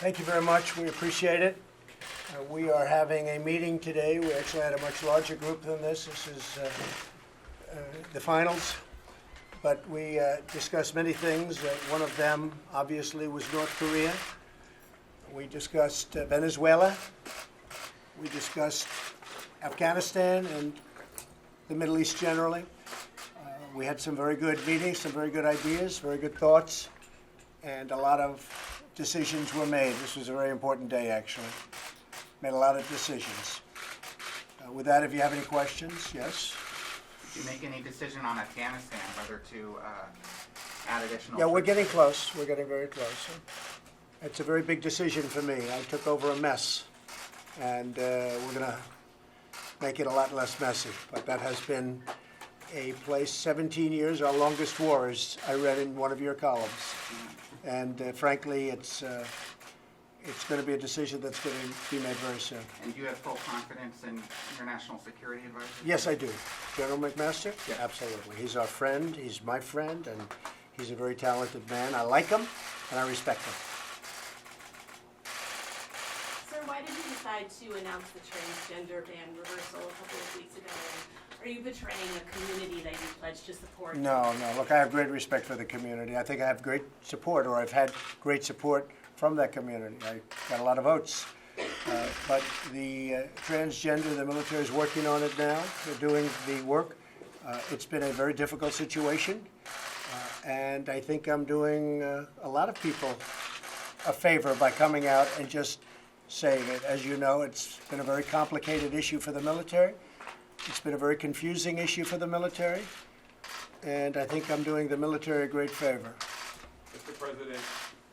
Thank you very much. We appreciate it. We are having a meeting today. We actually had a much larger group than this. This is the finals. But we discussed many things. One of them, obviously, was North Korea. We discussed Venezuela. We discussed Afghanistan and the Middle East generally. We had some very good meetings, some very good ideas, very good thoughts, and a lot of decisions were made. This was a very important day, actually. Made a lot of decisions. With that, if you have any questions, yes? Did you make any decision on Afghanistan, whether to add additional? Yeah, we're getting close. We're getting very close. It's a very big decision for me. I took over a mess, and we're going to make it a lot less messy. But that has been a place, 17 years, our longest war, as I read in one of your columns. And frankly, it's going to be a decision that's going to be made very soon. And do you have full confidence in your national security advisor? Yes, I do. General McMaster? Yeah, absolutely. He's our friend. He's my friend, and he's a very talented man. I like him, and I respect him. Sir, why did you decide to announce the transgender ban reversal a couple of weeks ago? Are you betraying a community that you pledged to support? No. Look, I have great respect for the community. I think I have great support, or I've had great support from that community. I got a lot of votes. But the transgender, the military is working on it now. They're doing the work. It's been a very difficult situation. And I think I'm doing a lot of people a favor by coming out and just saying it. As you know, it's been a very complicated issue for the military. It's been a very confusing issue for the military, and I think I'm doing the military a great favor. Mr. President,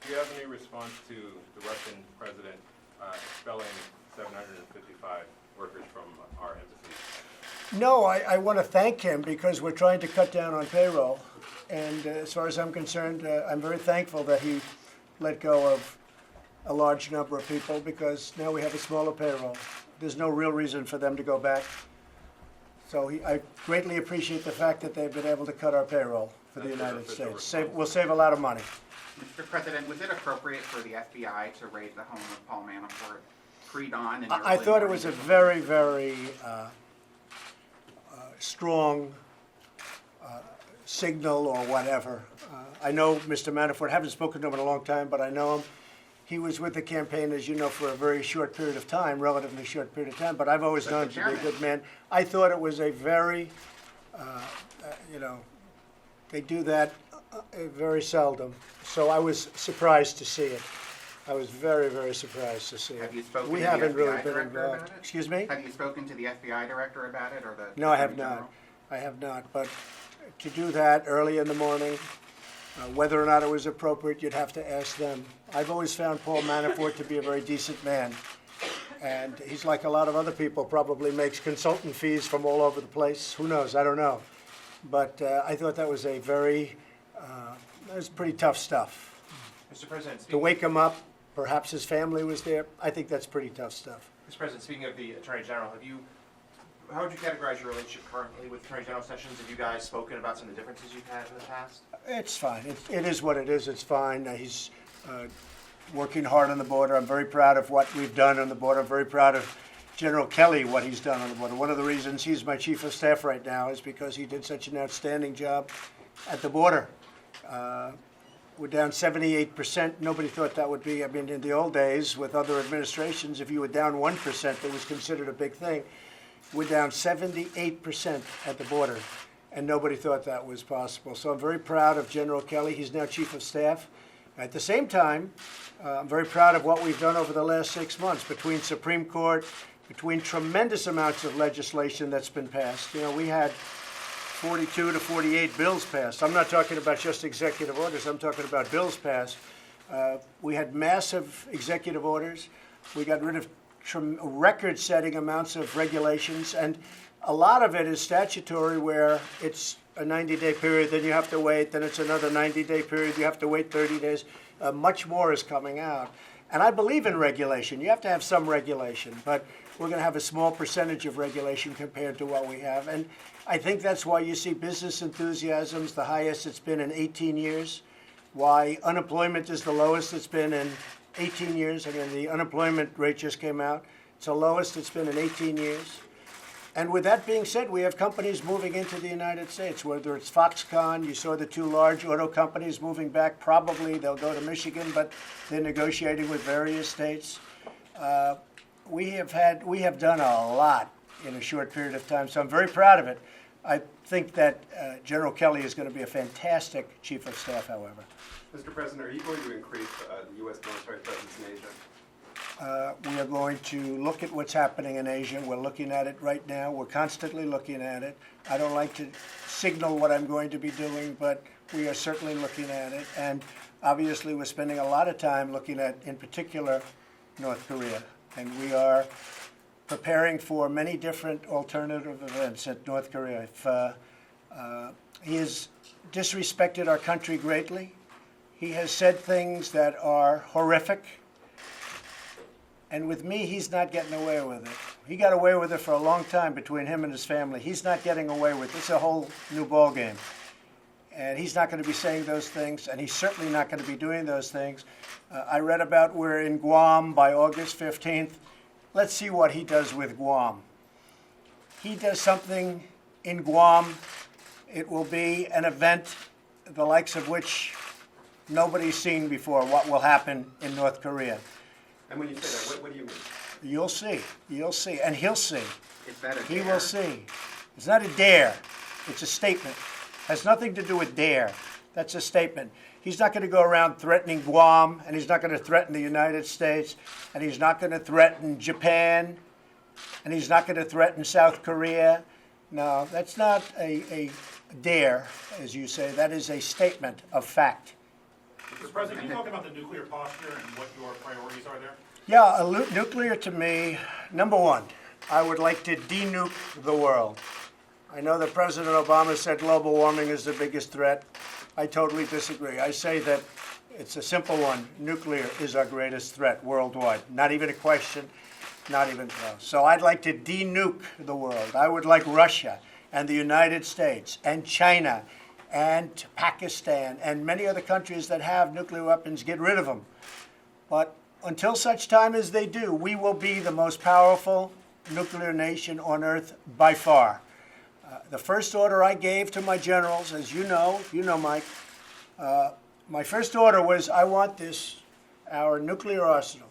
do you have any response to the Russian president expelling 755 workers from our embassy? No, I want to thank him because we're trying to cut down on payroll, and as far as I'm concerned, I'm very thankful that he let go of a large number of people because now we have a smaller payroll. There's no real reason for them to go back. So I greatly appreciate the fact that they've been able to cut our payroll for the United States. We'll save a lot of money. Mr. President, was it appropriate for the FBI to raid the home of Paul Manafort pre-dawn? I thought it was a very, very strong signal or whatever. I know Mr. Manafort. I haven't spoken to him in a long time, but I know him. He was with the campaign, as you know, for a very short period of time, relatively short period of time, but I've always known him to be a good man. I thought it was a very, they do that very seldom. So I was surprised to see it. I was very, very surprised to see it. Have you spoken We to the haven't FBI really been director involved. about it? Excuse me? Have you spoken to the FBI director about it, or the? No, I have Attorney not. General? I have not. But to do that early in the morning, whether or not it was appropriate, you'd have to ask them. I've always found Paul Manafort to be a very decent man. And he's like a lot of other people, probably makes consultant fees from all over the place. Who knows? I don't know. But I thought that was a very, that was pretty tough stuff. Mr. President, To wake him up, perhaps his family was there. I think that's pretty tough stuff. Mr. President, speaking of the Attorney General, how would you categorize your relationship currently with Attorney General Sessions? Have you guys spoken about some of the differences you've had in the past? It's fine. It is what it is. It's fine. He's working hard on the border. I'm very proud of what we've done on the border. I'm very proud of General Kelly, what he's done on the border. One of the reasons he's my chief of staff right now is because he did such an outstanding job at the border. We're down 78%. Nobody thought that would be, I mean, in the old days with other administrations, if you were down 1%, that was considered a big thing. We're down 78% at the border, and nobody thought that was possible. So I'm very proud of General Kelly. He's now chief of staff. At the same time, I'm very proud of what we've done over the last 6 months between Supreme Court, between tremendous amounts of legislation that's been passed. You know, we had 42 to 48 bills passed. I'm not talking about just executive orders. I'm talking about bills passed. We had massive executive orders. We got rid of record-setting amounts of regulations, and a lot of it is statutory where it's a 90-day period, then you have to wait, then it's another 90-day period, you have to wait 30 days. Much more is coming out. And I believe in regulation. You have to have some regulation, but we're going to have a small percentage of regulation compared to what we have. And I think that's why you see business enthusiasm's the highest it's been in 18 years, why unemployment is the lowest it's been in 18 years. I mean, the unemployment rate just came out. It's the lowest it's been in 18 years. And with that being said, we have companies moving into the United States, whether it's Foxconn, you saw the two large auto companies moving back. Probably they'll go to Michigan, but they're negotiating with various states. We have done a lot in a short period of time, so I'm very proud of it. I think that General Kelly is going to be a fantastic chief of staff, however. Mr. President, are you going to increase the U.S. military presence in Asia? We are going to look at what's happening in Asia. We're looking at it right now. We're constantly looking at it. I don't like to signal what I'm going to be doing, but we are certainly looking at it. And obviously, we're spending a lot of time looking at, in particular, North Korea. And we are preparing for many different alternative events at North Korea. If he has disrespected our country greatly, he has said things that are horrific. And with me, he's not getting away with it. He got away with it for a long time between him and his family. He's not getting away with it. It's a whole new ballgame. And he's not going to be saying those things, and he's certainly not going to be doing those things. I read about we're in Guam by August 15th. Let's see what he does with Guam. He does something in Guam, it will be an event the likes of which nobody's seen before, what will happen in North Korea. And when you say that, what do you mean? You'll see. You'll see. And he'll see. Is that a He dare? will see. It's not a dare. It's a statement. Has nothing to do with dare. That's a statement. He's not going to go around threatening Guam, and he's not going to threaten the United States, and he's not going to threaten Japan, and he's not going to threaten South Korea. No, that's not a dare, as you say. That is a statement of fact. Mr. President, can you talk about the nuclear posture and what your priorities are there? Yeah, nuclear to me, number one, I would like to de-nuke the world. I know that President Obama said global warming is the biggest threat. I totally disagree. I say that it's a simple one. Nuclear is our greatest threat worldwide. Not even a question, not even close. So I'd like to de-nuke the world. I would like Russia and the United States and China and Pakistan and many other countries that have nuclear weapons, get rid of them. But until such time as they do, we will be the most powerful nuclear nation on earth by far. The first order I gave to my generals, as you know, Mike, my first order was I want our nuclear arsenal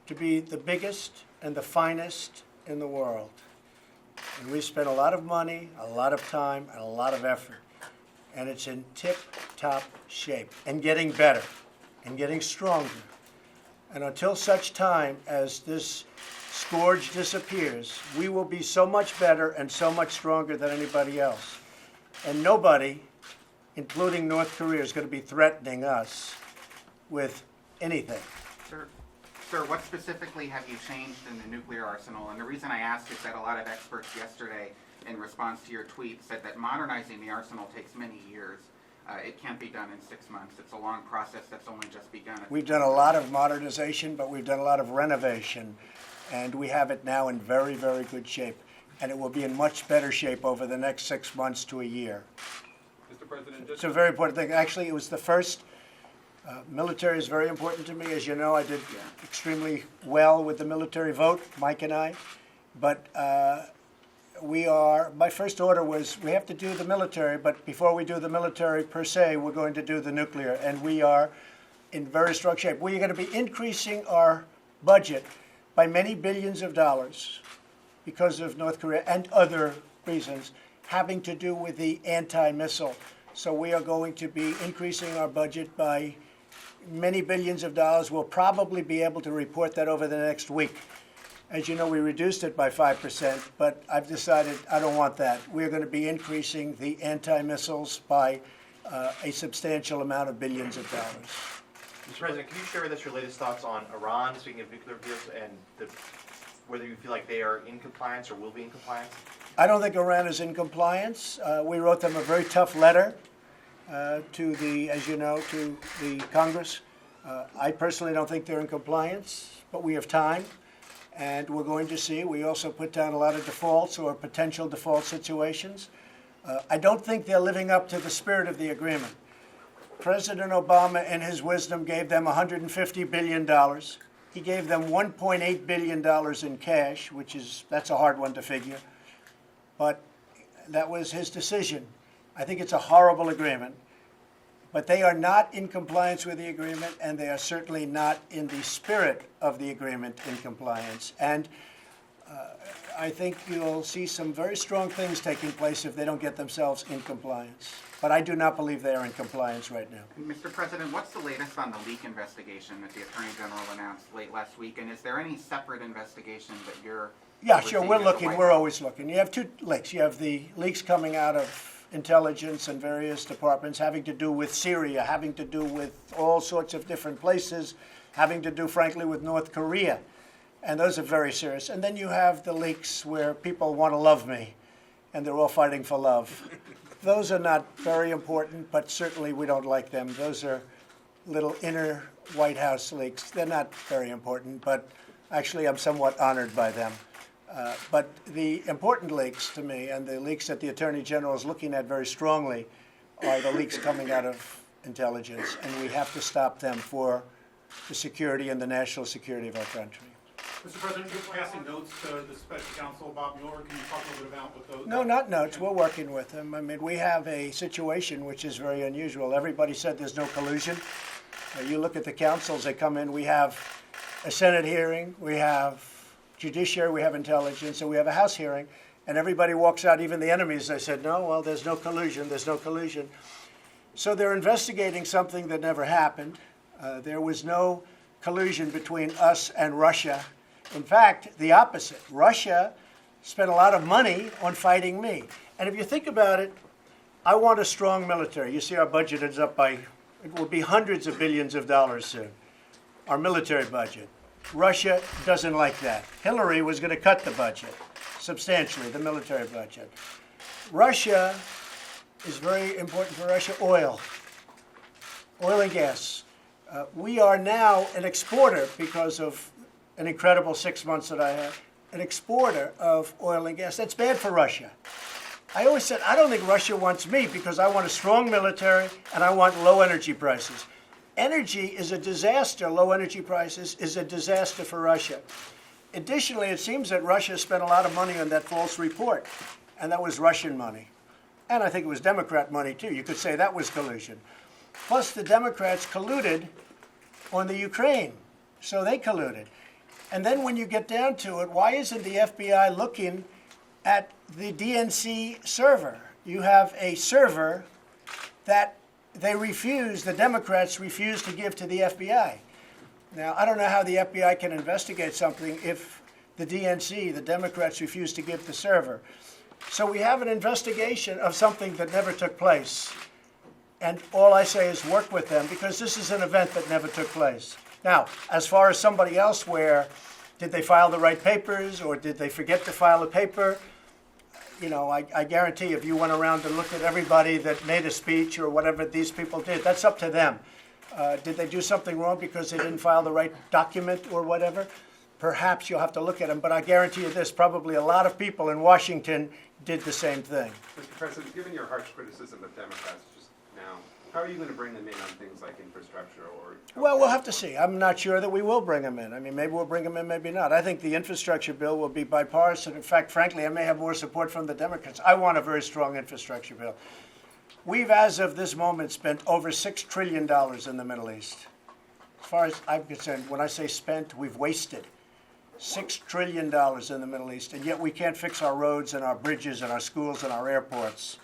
to be the biggest and the finest in the world. And we spent a lot of money, a lot of time, and a lot of effort. And it's in tip-top shape and getting better and getting stronger. And until such time as this scourge disappears, we will be so much better and so much stronger than anybody else. And nobody, including North Korea, is going to be threatening us with anything. Sir, what specifically have you changed in the nuclear arsenal? And the reason I ask is that a lot of experts yesterday, in response to your tweet, said that modernizing the arsenal takes many years. It can't be done in 6 months. It's a long process that's only just begun. We've done a lot of modernization, but we've done a lot of renovation. And we have it now in very, very good shape. And it will be in much better shape over the next 6 months to a year. Mr. President, It's a very important thing. Actually, it was the first. Military is very important to me. As you know, I did extremely well with the military vote, Mike and I. But my first order was we have to do the military, but before we do the military per se, we're going to do the nuclear. And we are in very strong shape. We are going to be increasing our budget by many billions of dollars because of North Korea and other reasons having to do with the anti-missile. So we are going to be increasing our budget by many billions of dollars. We'll probably be able to report that over the next week. As you know, we reduced it by 5%, but I've decided I don't want that. We're going to be increasing the anti-missiles by a substantial amount of billions of dollars. Mr. President, can you share with us your latest thoughts on Iran, speaking of nuclear deals, and whether you feel like they are in compliance or will be in compliance? I don't think Iran is in compliance. We wrote them a very tough letter to the Congress. I personally don't think they're in compliance, but we have time, and we're going to see. We also put down a lot of defaults or potential default situations. I don't think they're living up to the spirit of the agreement. President Obama, in his wisdom, gave them $150 billion. He gave them $1.8 billion in cash, that's a hard one to figure. But that was his decision. I think it's a horrible agreement. But they are not in compliance with the agreement, and they are certainly not in the spirit of the agreement in compliance. And I think you'll see some very strong things taking place if they don't get themselves in compliance. But I do not believe they are in compliance right now. Mr. President, what's the latest on the leak investigation that the Attorney General announced late last week? And is there any separate investigation that you're Yeah, sure, overseeing we're at the looking, White we're House? always looking. You have two leaks. You have the leaks coming out of intelligence and various departments having to do with Syria, having to do with all sorts of different places, having to do, frankly, with North Korea. And those are very serious. And then you have the leaks where people want to love me, and they're all fighting for love. Those are not very important, but certainly we don't like them. Those are little inner White House leaks. They're not very important, but actually I'm somewhat honored by them. But the important leaks to me, and the leaks that the Attorney General is looking at very strongly, are the leaks coming out of intelligence, and we have to stop them for the security and the national security of our country. Mr. President, you're passing notes to the special counsel, Bob Mueller. Can you talk a little bit about what those? No, not notes. We're working with him. I mean, we have a situation which is very unusual. Everybody said there's no collusion. You look at the councils, they come in, we have a Senate hearing, we have judiciary, we have intelligence, and we have a House hearing, and everybody walks out, even the enemies, they said, no, well, there's no collusion, there's no collusion. So they're investigating something that never happened. There was no collusion between us and Russia. In fact, the opposite. Russia spent a lot of money on fighting me. And if you think about it, I want a strong military. You see our budget is up by, it will be hundreds of billions of dollars soon, our military budget. Russia doesn't like that. Hillary was going to cut the budget substantially, the military budget. Russia is very important for Russia, oil and gas. We are now an exporter because of an incredible 6 months that I had, an exporter of oil and gas. That's bad for Russia. I always said, I don't think Russia wants me because I want a strong military and I want low energy prices. Energy is a disaster. Low energy prices is a disaster for Russia. Additionally, it seems that Russia spent a lot of money on that false report, and that was Russian money. And I think it was Democrat money, too. You could say that was collusion. Plus, the Democrats colluded on the Ukraine, so they colluded. And then when you get down to it, why isn't the FBI looking at the DNC server? You have a server that the Democrats refuse to give to the FBI. Now, I don't know how the FBI can investigate something if the DNC, the Democrats, refuse to give the server. So we have an investigation of something that never took place. And all I say is work with them, because this is an event that never took place. Now, as far as somebody else where did they file the right papers or did they forget to file a paper? You know, I guarantee if you went around and looked at everybody that made a speech or whatever these people did, that's up to them. Did they do something wrong because they didn't file the right document or whatever? Perhaps you'll have to look at them, but I guarantee you this, probably a lot of people in Washington did the same thing. Mr. President, given your harsh criticism of Democrats just now, how are you going to bring them in on things like infrastructure or... Well, we'll have to see. I'm not sure that we will bring them in. I mean, maybe we'll bring them in, maybe not. I think the infrastructure bill will be bipartisan. In fact, frankly, I may have more support from the Democrats. I want a very strong infrastructure bill. We've, as of this moment, spent over $6 trillion in the Middle East. As far as I'm concerned, when I say spent, we've wasted $6 trillion in the Middle East, and yet we can't fix our roads and our bridges and our schools and our airports.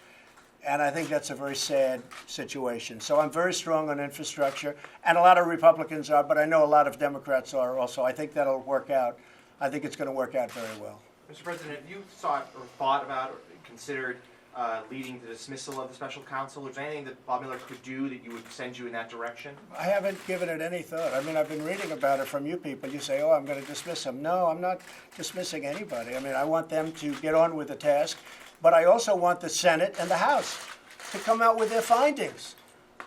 And I think that's a very sad situation. So I'm very strong on infrastructure, and a lot of Republicans are, but I know a lot of Democrats are also. I think that'll work out. I think it's going to work out very well. Mr. President, have you thought or thought about or considered leading the dismissal of the special counsel? Is there anything that Bob Mueller could do that you would send you in that direction? I haven't given it any thought. I mean, I've been reading about it from you people. You say, oh, I'm going to dismiss him. No, I'm not dismissing anybody. I mean, I want them to get on with the task, but I also want the Senate and the House to come out with their findings.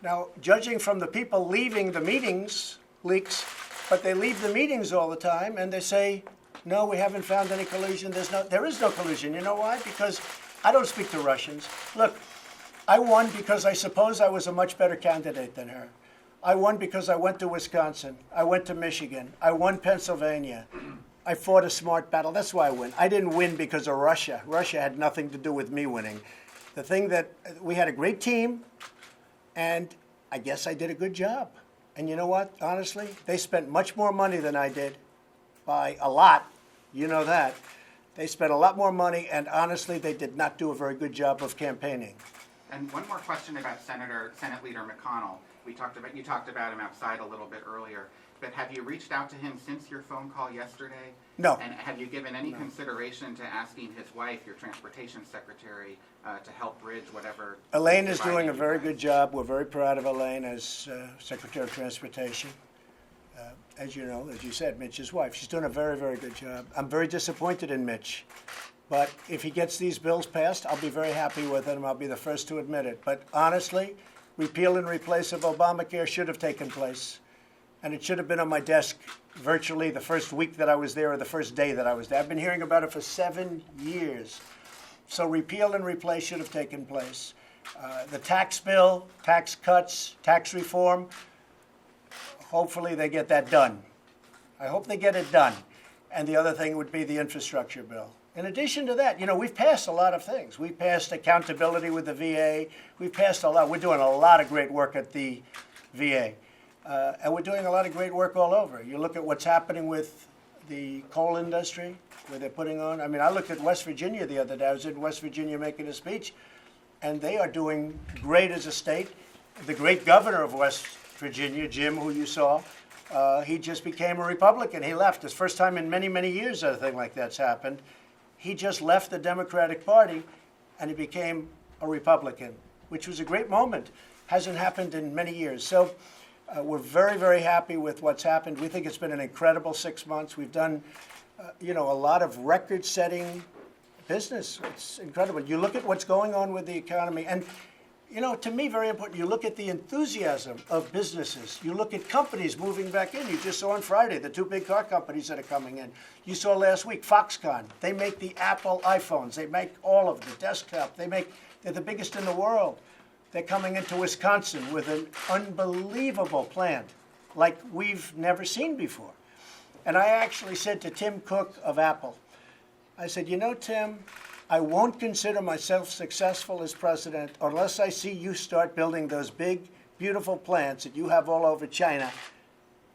Now, judging from the people leaving the meetings, leaks, but they leave the meetings all the time and they say, no, we haven't found any collusion. There is no collusion. You know why? Because I don't speak to Russians. Look, I won because I suppose I was a much better candidate than her. I won because I went to Wisconsin. I went to Michigan. I won Pennsylvania. I fought a smart battle. That's why I win. I didn't win because of Russia. Russia had nothing to do with me winning. The thing that we had a great team, and I guess I did a good job. And you know what? Honestly, they spent much more money than I did, by a lot. You know that. They spent a lot more money, and honestly, they did not do a very good job of campaigning. And one more question about Senate Leader McConnell. You talked about him outside a little bit earlier, but have you reached out to him since your phone call yesterday? No. And have you given any consideration to asking his wife, your transportation secretary, to help bridge whatever? Elaine is doing a dividing very you guys? good job. We're very proud of Elaine as Secretary of Transportation. As you know, as you said, Mitch's wife. She's doing a very, very good job. I'm very disappointed in Mitch. But if he gets these bills passed, I'll be very happy with it, and I'll be the first to admit it. But honestly, repeal and replace of Obamacare should have taken place. And it should have been on my desk virtually the first week that I was there or the first day that I was there. I've been hearing about it for 7 years. So repeal and replace should have taken place. The tax bill, tax cuts, tax reform, hopefully they get that done. I hope they get it done. And the other thing would be the infrastructure bill. In addition to that, you know, we've passed a lot of things. We've passed accountability with the VA. We've passed a lot. We're doing a lot of great work at the VA. And we're doing a lot of great work all over. You look at what's happening with the coal industry, where they're putting on. I mean, I looked at West Virginia the other day. I was in West Virginia making a speech, and they are doing great as a state. The great governor of West Virginia, Jim, who you saw, he just became a Republican. He left. It's the first time in many, many years that a thing like that's happened. He just left the Democratic Party, and he became a Republican, which was a great moment. Hasn't happened in many years. So we're very, very happy with what's happened. We think it's been an incredible 6 months. We've done, a lot of record-setting business. It's incredible. You look at what's going on with the economy, and to me, very important, you look at the enthusiasm of businesses. You look at companies moving back in. You just saw on Friday the 2 big car companies that are coming in. You saw last week Foxconn. They make the Apple iPhones. They make all of the desktop. They're the biggest in the world. They're coming into Wisconsin with an unbelievable plant like we've never seen before. And I actually said to Tim Cook of Apple, I said, Tim, I won't consider myself successful as president unless I see you start building those big, beautiful plants that you have all over China.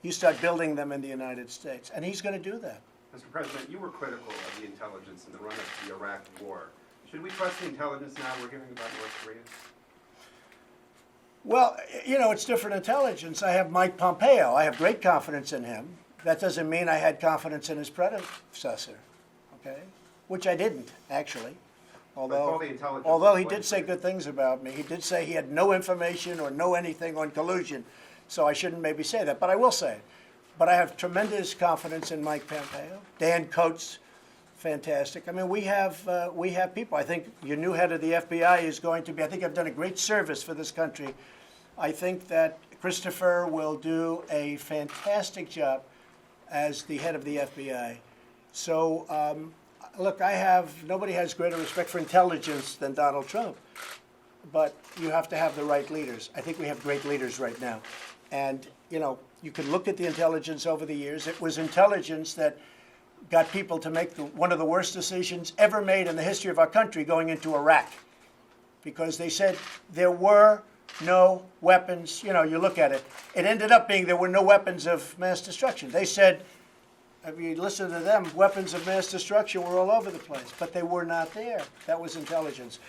You start building them in the United States. And he's going to do that. Mr. President, you were critical of the intelligence in the run-up to the Iraq War. Should we trust the intelligence now we're hearing about North Korea? Well, it's different intelligence. I have Mike Pompeo. I have great confidence in him. That doesn't mean I had confidence in his predecessor, okay? Which I didn't, actually. all the intelligence Although he is did say good things about me. He did say he had no information or know anything on collusion. So I shouldn't maybe say that, but I will say it. But I have tremendous confidence in Mike Pompeo. Dan Coates, fantastic. I mean, we have people. I think your new head of the FBI is going to be, I think I've done a great service for this country. I think that Christopher will do a fantastic job as the head of the FBI. So, look, nobody has greater respect for intelligence than Donald Trump. But you have to have the right leaders. I think we have great leaders right now. And, you can look at the intelligence over the years. It was intelligence that got people to make one of the worst decisions ever made in the history of our country going into Iraq. Because they said there were no weapons. You look at it. It ended up being there were no weapons of mass destruction. They said, if you listen to them, weapons of mass destruction were all over the place. But they were not there. That was intelligence.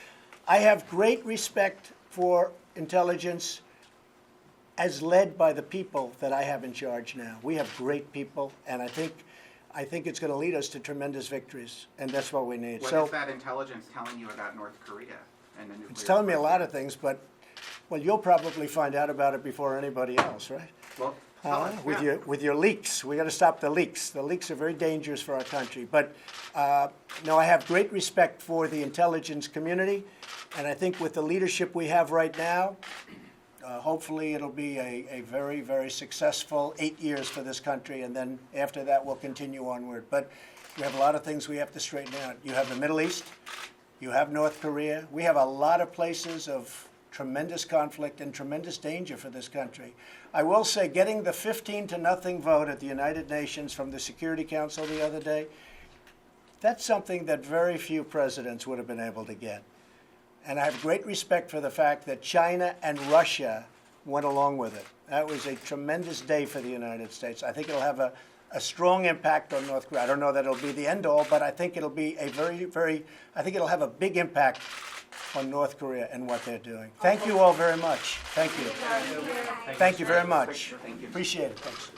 I have great respect for intelligence as led by the people that I have in charge now. We have great people, and I think it's going to lead us to tremendous victories, and that's what we need. What is that intelligence telling you about North Korea and the nuclear? It's telling me a lot of things, but you'll probably find out about it before anybody else, right? Well, tell us, yeah. With your leaks. We got to stop the leaks. The leaks are very dangerous for our country. But no, I have great respect for the intelligence community, and I think with the leadership we have right now, hopefully it'll be a very, very successful 8 years for this country, and then after that we'll continue onward. But we have a lot of things we have to straighten out. You have the Middle East. You have North Korea. We have a lot of places of tremendous conflict and tremendous danger for this country. I will say, getting the 15-0 vote at the United Nations from the Security Council the other day, that's something that very few presidents would have been able to get. And I have great respect for the fact that China and Russia went along with it. That was a tremendous day for the United States. I think it'll have a strong impact on North Korea. I don't know that it'll be the end all, but I think it'll be I think it'll have a big impact on North Korea and what they're doing. Thank you all very much. Thank you. Thank you very much. Thank you. Appreciate it. Thanks.